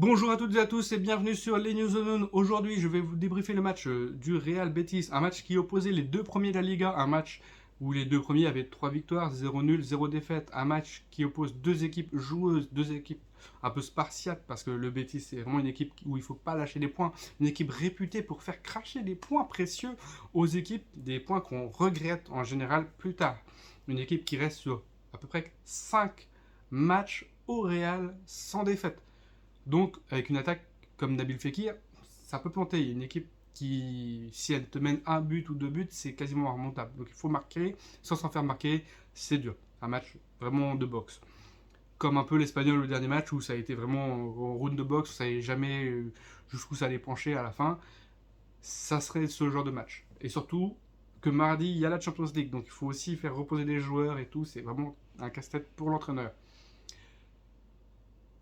Bonjour à toutes et à tous et bienvenue sur les News Unknown. Aujourd'hui, je vais vous débriefer le match du Real Betis, un match qui opposait les deux premiers de la Liga, un match où les deux premiers avaient 3 victoires, 0 nul, 0 défaite, un match qui oppose deux équipes joueuses, deux équipes un peu spartiates parce que le Betis c'est vraiment une équipe où il ne faut pas lâcher des points, une équipe réputée pour faire cracher des points précieux aux équipes, des points qu'on regrette en général plus tard. Une équipe qui reste sur à peu près 5 matchs au Real sans défaite. Donc, avec une attaque comme Nabil Fekir, ça peut planter. Il y a une équipe qui, si elle te mène un but ou deux buts, c'est quasiment remontable. Donc, il faut marquer sans s'en faire marquer. C'est dur. Un match vraiment de boxe. Comme un peu l'Espagnol le dernier match où ça a été vraiment en round de boxe, on ne savait jamais jusqu'où ça allait pencher à la fin. Ça serait ce genre de match. Et surtout que mardi, il y a la Champions League. Donc, il faut aussi faire reposer des joueurs et tout. C'est vraiment un casse-tête pour l'entraîneur.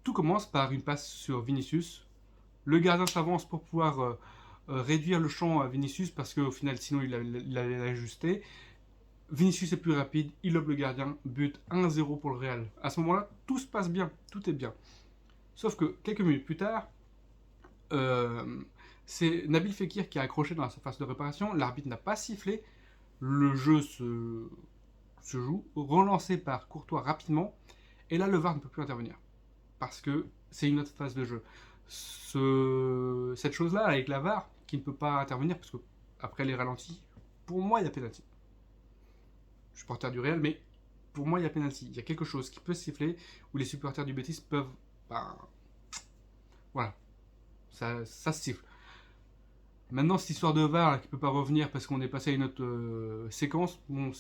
Tout commence par une passe sur Vinicius. Le gardien s'avance pour pouvoir réduire le champ à Vinicius parce qu'au final, sinon, il allait l'ajuster. Vinicius est plus rapide, il lobe le gardien, but 1-0 pour le Real. À ce moment-là, tout se passe bien, tout est bien. Sauf que quelques minutes plus tard, c'est Nabil Fekir qui a accroché dans la surface de réparation. L'arbitre n'a pas sifflé. Le jeu se joue, relancé par Courtois rapidement. Et là, le VAR ne peut plus intervenir parce que c'est une autre phase de jeu. Cette chose-là avec la VAR qui ne peut pas intervenir parce que après les ralentis, pour moi il y a pénalty. Je suis porteur du Real, mais pour moi il y a pénalty. Il y a quelque chose qui peut siffler où les supporters du Betis peuvent, ben, voilà, ça se siffle. Maintenant cette histoire de VAR là, qui peut pas revenir parce qu'on est passé à une autre séquence, bon,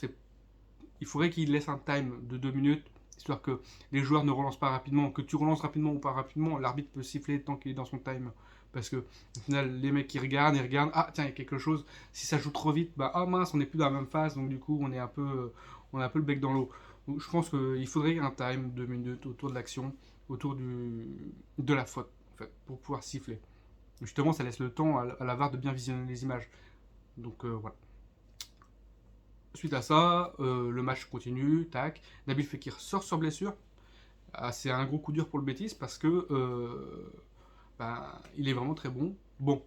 il faudrait qu'il laisse un time de 2 minutes histoire que les joueurs ne relancent pas rapidement, que tu relances rapidement ou pas rapidement, l'arbitre peut siffler tant qu'il est dans son time. Parce que au final, les mecs ils regardent, ah tiens, il y a quelque chose, si ça joue trop vite, bah ah mince, on n'est plus dans la même phase, donc du coup on a un peu le bec dans l'eau. Donc, je pense qu'il faudrait un time, 2 minutes autour de l'action, autour de la faute, en fait, pour pouvoir siffler. Justement, ça laisse le temps à la VAR de bien visionner les images. Donc voilà. Suite à ça, le match continue, tac. Nabil Fekir sort sur blessure. Ah, c'est un gros coup dur pour le Betis parce que il est vraiment très bon. Bon,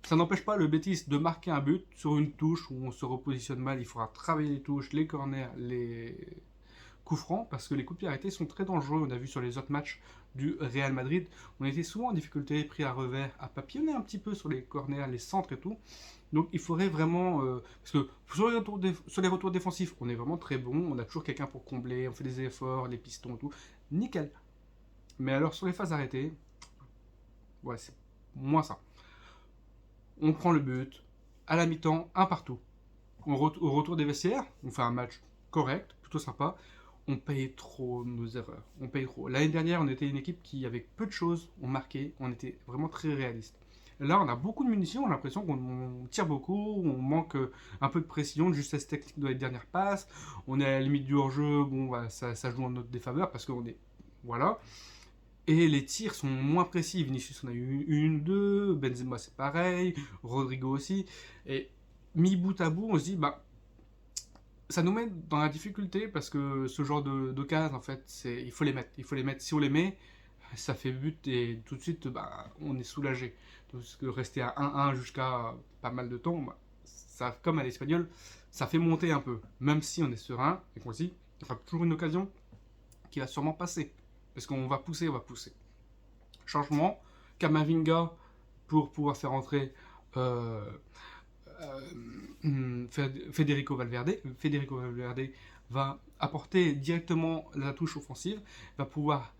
ça n'empêche pas le Betis de marquer un but sur une touche où on se repositionne mal. Il faudra travailler les touches, les corners, les coups francs parce que les coups de pied arrêtés sont très dangereux. On a vu sur les autres matchs du Real Madrid, on était souvent en difficulté, pris à revers, à papillonner un petit peu sur les corners, les centres et tout. Donc il faudrait vraiment. Parce que sur les retours défensifs, on est vraiment très bon. On a toujours quelqu'un pour combler, on fait des efforts, les pistons et tout. Nickel. Mais alors sur les phases arrêtées, ouais, c'est moins ça. On prend le but. À la mi-temps, un partout. Au retour des vestiaires, on fait un match correct, plutôt sympa. On paye trop nos erreurs. On paye trop. L'année dernière, on était une équipe qui, avec peu de choses, on marquait. On était vraiment très réaliste. Là, on a beaucoup de munitions, on a l'impression qu'on tire beaucoup, on manque un peu de précision, de justesse technique dans les dernières passes. On est à la limite du hors-jeu, bon, bah, ça joue en notre défaveur parce qu'on est. Voilà. Et les tirs sont moins précis. Vinicius, on a eu une, deux. Benzema, c'est pareil. Rodrigo aussi. Et mis bout à bout, on se dit, bah, ça nous met dans la difficulté parce que ce genre de cases, en fait, il faut les mettre. Il faut les mettre. Si on les met, ça fait but et tout de suite, bah, on est soulagé. Parce que rester à 1-1 jusqu'à pas mal de temps, bah, ça, comme à l'espagnol, ça fait monter un peu. Même si on est serein et qu'on se dit, il y aura toujours une occasion qui va sûrement passer. Parce qu'on va pousser, on va pousser. Changement, Kamavinga pour pouvoir faire entrer euh, Federico Valverde. Federico Valverde va apporter directement la touche offensive, va pouvoir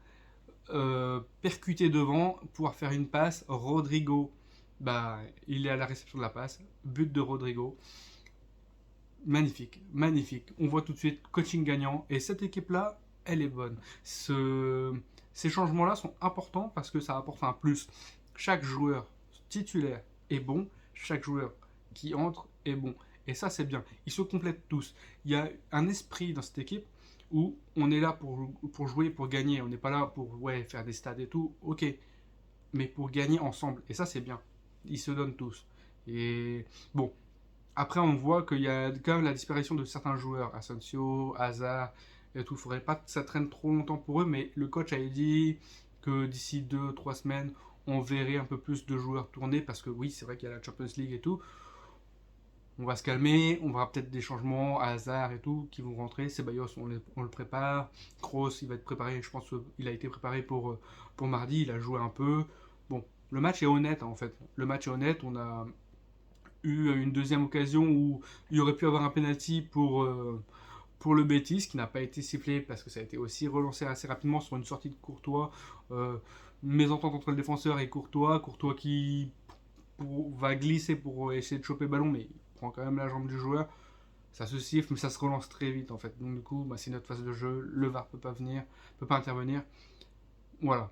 percuter devant, pouvoir faire une passe. Rodrigo, bah, il est à la réception de la passe. But de Rodrigo. Magnifique, magnifique. On voit tout de suite coaching gagnant. Et cette équipe-là, elle est bonne. Ces changements-là sont importants parce que ça apporte un plus. Chaque joueur titulaire est bon. Chaque joueur qui entre est bon. Et ça, c'est bien. Ils se complètent tous. Il y a un esprit dans cette équipe où on est là pour jouer, pour gagner. On n'est pas là pour faire des stades et tout. Ok. Mais pour gagner ensemble. Et ça, c'est bien. Ils se donnent tous. Et bon, après, on voit qu'il y a quand même la disparition de certains joueurs, Asensio, Hazard et tout. Il ne faudrait pas que ça traîne trop longtemps pour eux, mais le coach a dit que d'ici 2-3 semaines, on verrait un peu plus de joueurs tourner, parce que oui, c'est vrai qu'il y a la Champions League et tout. On va se calmer, on verra peut-être des changements à hasard et tout qui vont rentrer. Ceballos, on le prépare. Kroos, il va être préparé, je pense qu'il a été préparé pour mardi, il a joué un peu. Bon, le match est honnête en fait. Le match est honnête, on a eu une deuxième occasion où il aurait pu avoir un penalty pour le Betis, qui n'a pas été sifflé parce que ça a été aussi relancé assez rapidement sur une sortie de Courtois. Mésentente entre le défenseur et Courtois. Courtois qui va glisser pour essayer de choper le ballon, mais il prend quand même la jambe du joueur. Ça se siffle, mais ça se relance très vite en fait. Donc du coup, c'est notre phase de jeu. Le VAR peut pas venir, peut pas intervenir. Voilà.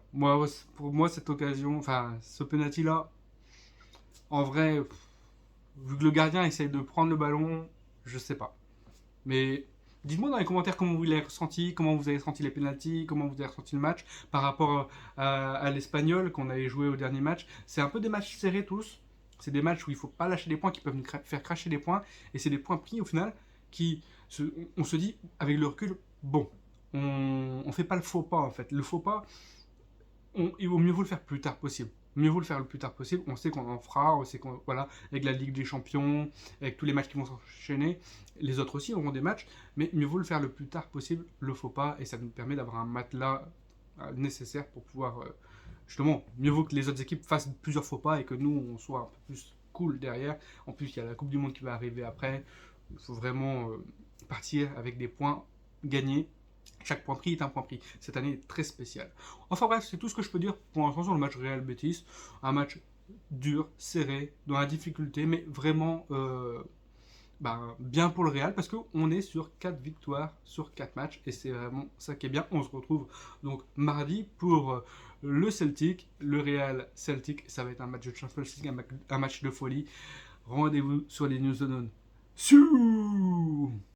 Pour moi, cette occasion, enfin, ce penalty là, en vrai, vu que le gardien essaye de prendre le ballon, je sais pas. Mais dites-moi dans les commentaires comment vous l'avez ressenti, comment vous avez ressenti les pénaltys, comment vous avez ressenti le match par rapport à l'Espagnol qu'on avait joué au dernier match. C'est un peu des matchs serrés tous. C'est des matchs où il ne faut pas lâcher des points qui peuvent nous faire cracher des points. Et c'est des points pris au final on se dit avec le recul, bon, on ne fait pas le faux pas en fait. Le faux pas, il vaut mieux vous le faire plus tard possible. Mieux vaut le faire le plus tard possible. On sait qu'on en fera, on sait qu'on, voilà, avec la Ligue des Champions, avec tous les matchs qui vont s'enchaîner, les autres aussi auront des matchs, mais mieux vaut le faire le plus tard possible, le faux pas, et ça nous permet d'avoir un matelas nécessaire pour pouvoir, justement, mieux vaut que les autres équipes fassent plusieurs faux pas et que nous, on soit un peu plus cool derrière. En plus, il y a la Coupe du Monde qui va arriver après. Il faut vraiment partir avec des points gagnés. Chaque point pris est un point pris. Cette année est très spéciale. Enfin bref, c'est tout ce que je peux dire pour l'instant sur le match Real Betis. Un match dur, serré, dans la difficulté, mais vraiment bien pour le Real parce qu'on est sur 4 victoires sur 4 matchs et c'est vraiment ça qui est bien. On se retrouve donc mardi pour le Celtic, le Real Celtic. Ça va être un match de Champions League, un match de folie. Rendez-vous sur les News Unknown.